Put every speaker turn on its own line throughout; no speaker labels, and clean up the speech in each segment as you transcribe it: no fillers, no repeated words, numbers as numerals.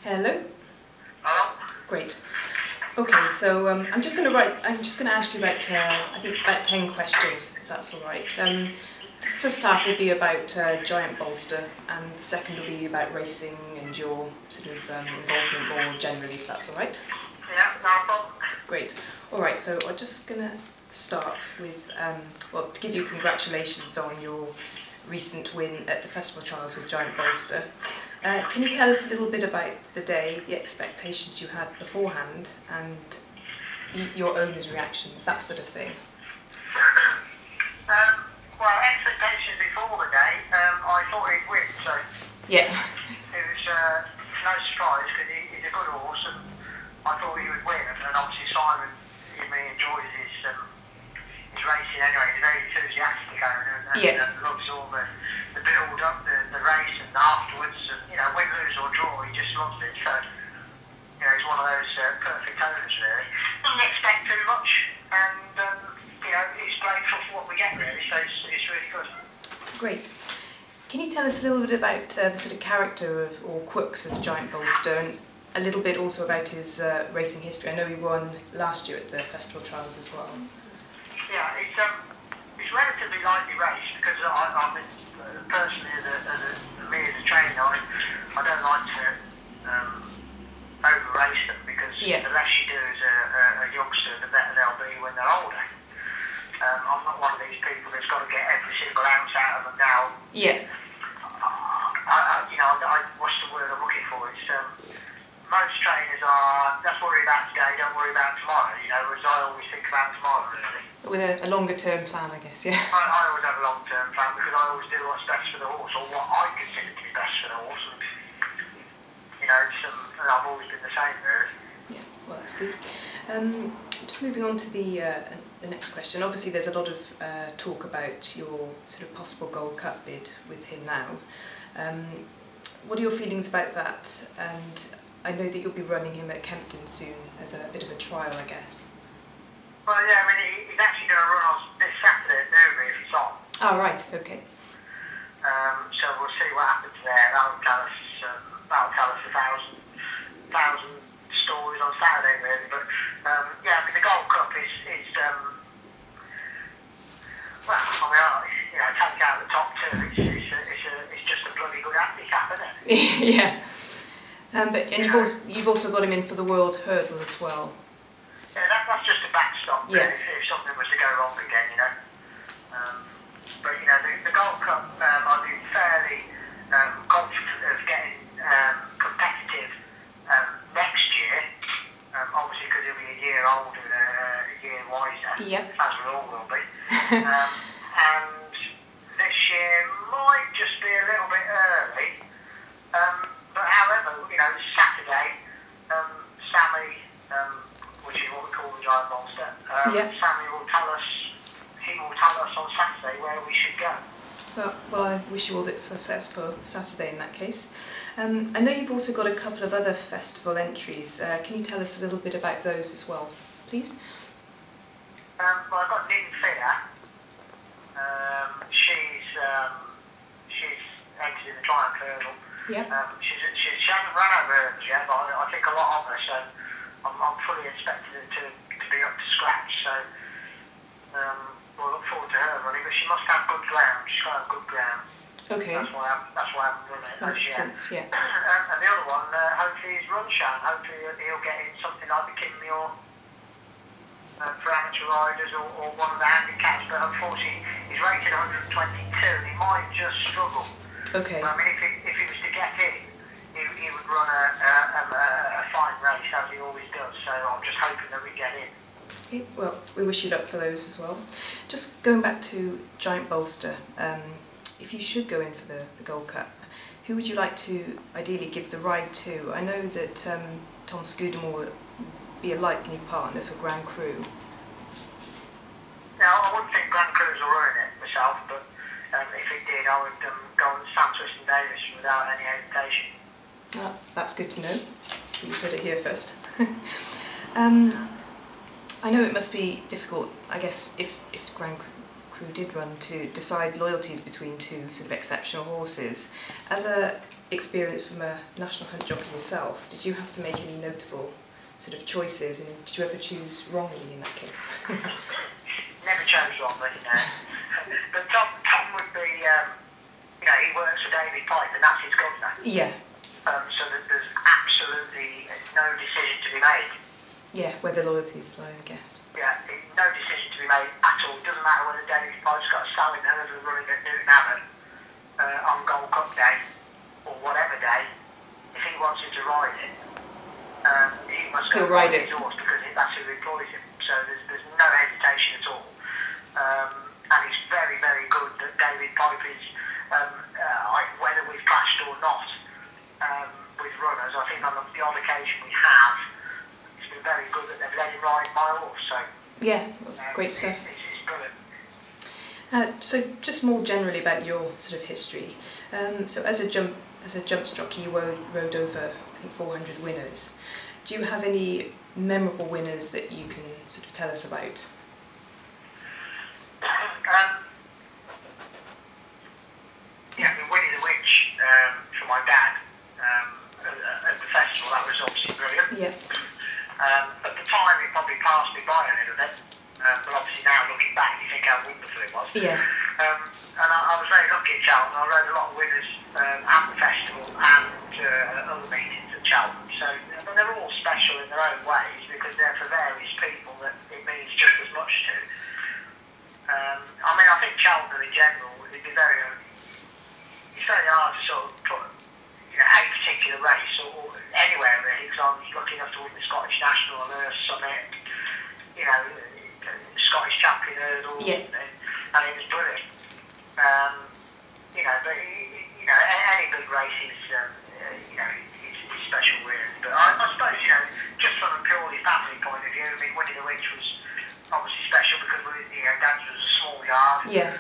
Hello.
Hello?
Great. Okay, so I'm just going to ask you about, I think about 10 questions, if that's all right. The first half will be about Giant Bolster, and the second will be about racing and your sort of involvement more generally, if that's all right.
Yeah, no problem.
Great. All right, so I'm just going to start with, well, to give you congratulations on your recent win at the festival trials with Giant Bolster. Can you tell us a little bit about the day, the expectations you had beforehand, and your owner's reactions, that sort of thing?
Well, expectations before the day, I thought he'd win, so
Yeah.
it was no surprise because he's a good horse, and I thought he would win. And obviously Simon, enjoys his racing anyway. He's a very enthusiastic owner and loves all the build up, the race and afterwards, and win, lose or draw, he just loves it. So he's one of those perfect owners really. Doesn't expect too much, and he's grateful for what we get really. So it's really good.
Great. Can you tell us a little bit about the sort of character or quirks of Giant Bolster, and a little bit also about his racing history? I know he won last year at the festival trials as well.
Yeah, it's relatively lightly raced because I mean, personally, as a trainer, I don't like to over race them because the less you do as a youngster, the better they'll be when they're older. I'm not one of these people that's got to get every single ounce out of them now.
Yeah.
What's the word I'm looking for? It's most trainers are, let's worry about today, don't worry about tomorrow, whereas I always think about tomorrow, really.
With a longer term plan, I guess, yeah.
I always have a long term plan because I always do what's best for the horse, or what I consider to be best for the horse, and, and I've always been the same, really.
Yeah, well, that's good. Just moving on to the next question. Obviously, there's a lot of talk about your sort of possible Gold Cup bid with him now. What are your feelings about that? And I know that you'll be running him at Cheltenham soon as a bit of a trial, I guess.
Well, yeah, I mean, he's actually going to run on this Saturday at Newbury if he's on.
Oh, right, okay.
So we'll see what happens there. That'll tell us a thousand stories on Saturday, really. But yeah, I mean, the Gold Cup is well, I mean, take out the top two. It's just a bloody good handicap, isn't it?
Yeah. And you've also got him in for the World Hurdle as well.
Yeah, that's just a backstop.
Yeah.
If something was to go wrong again, But the Gold Cup, I'd be fairly confident of getting competitive next year. Obviously, because he'll be a year older and a year wiser, as we all will be. And this year might just be a little bit early. But however, Saturday, Sammy, which is what we call the Giant Bolster, Sammy will tell us on Saturday where we should go.
Well, I wish you all the success for Saturday in that case. I know you've also got a couple of other festival entries. Can you tell us a little bit about those as well, please?
Well, I've got Nymphaea. She's entered in the Giant Hurdle.
Yeah.
She hasn't run over hurdles yet, but I think a lot of her, so I'm fully expecting her to be up to scratch. So we'll look forward to her running, but she must have good ground. She's got to have good ground.
Okay.
That's why I haven't run it as yet.
Sense, yeah.
And the other one, hopefully, is Runshan. Hopefully he'll get in something like the Kinmure for amateur riders or one of the handicaps, but unfortunately he's rated 122 and he might just struggle.
Okay.
I mean, if he was to get in, he would run a fine race as he always does, so I'm just hoping that we get in.
Okay, well, we wish you luck for those as well. Just going back to Giant Bolster, if you should go in for the Gold Cup, who would you like to ideally give the ride to? I know that Tom Scudamore would be a likely partner for Grand Cru.
Now, I wouldn't think Grand Cru's will ruin it myself, but if it did, I would go on Sam Twiston Davis without any hesitation.
Well, that's good to know. You heard it here first. I know it must be difficult, I guess, if Grand Cru did run, to decide loyalties between two sort of exceptional horses. As a experience from a national hunt jockey yourself, did you have to make any notable sort of choices, and did you ever choose wrongly in that case?
Never chose wrongly, no. But Tom would be, he works for David Pipe, and that's his governor.
Yeah.
So there's absolutely no decision to be made.
Yeah, where the loyalties lie, I guess.
Yeah, no decision to be made at all. It doesn't matter whether David Pipe's got a stallion over the running at Newton Abbott on Gold Cup day or whatever day. If he wants him to ride it, he must go ride his horse because that's who employs him. So there's no hesitation at all. And he's very, very good that David Pipe is, whether we've clashed or not with runners, I think on the odd occasion we have, it's been very good that they've let him ride my horse. So
yeah, great stuff.
It's brilliant.
So just more generally about your sort of history. So as a jump jockey, you rode over, I think, 400 winners. Do you have any memorable winners that you can sort of tell us about?
The Winnie the Witch for my dad at the festival, that was obviously brilliant.
Yeah.
At the time, it probably passed me by a little bit, but obviously now looking back, you think how wonderful it was.
Yeah.
And I was very lucky at Cheltenham. I rode a lot of winners at the festival and other meetings at Cheltenham. So they're all special in their own ways because they're for various people that it means just as much to. I think Cheltenham in general, it's very hard to sort of put a particular race or anywhere really, because I was lucky enough to win the Scottish National and Earth Summit, Scottish Champion Hurdle,
yeah.
and it was brilliant. But any big race is special really. But I suppose, just from a purely family point of view, I mean, Winnie the Witch was obviously special because Dad's was a small yard.
Yeah.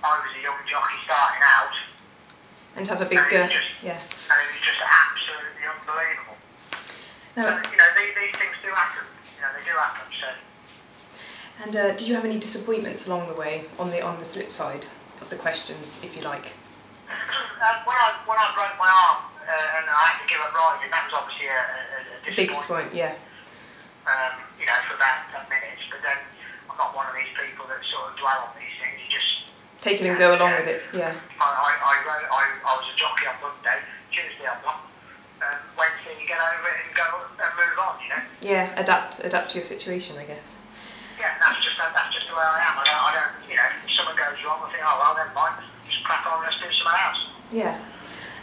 I was a young jockey starting out.
And have a big,
yeah.
And
it was just absolutely unbelievable.
Now,
these things do happen. They do happen. So.
And did you have any disappointments along the way on the flip side of the questions, if you like?
When I broke my arm and I had to give up riding, that was obviously a disappointment.
Big disappointment, yeah.
For about 10 minutes. But then I'm not one of these people that sort of dwell on these things. You just
take it and go along with it, yeah.
I was a jockey on Monday, Tuesday I'm not. Wednesday you get over it and go and move on,
Yeah, adapt to your situation, I guess.
Yeah, that's just the way I am. I don't, if something goes wrong, I think, oh well, never mind, just crack on, let's do something else.
Yeah,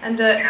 and
and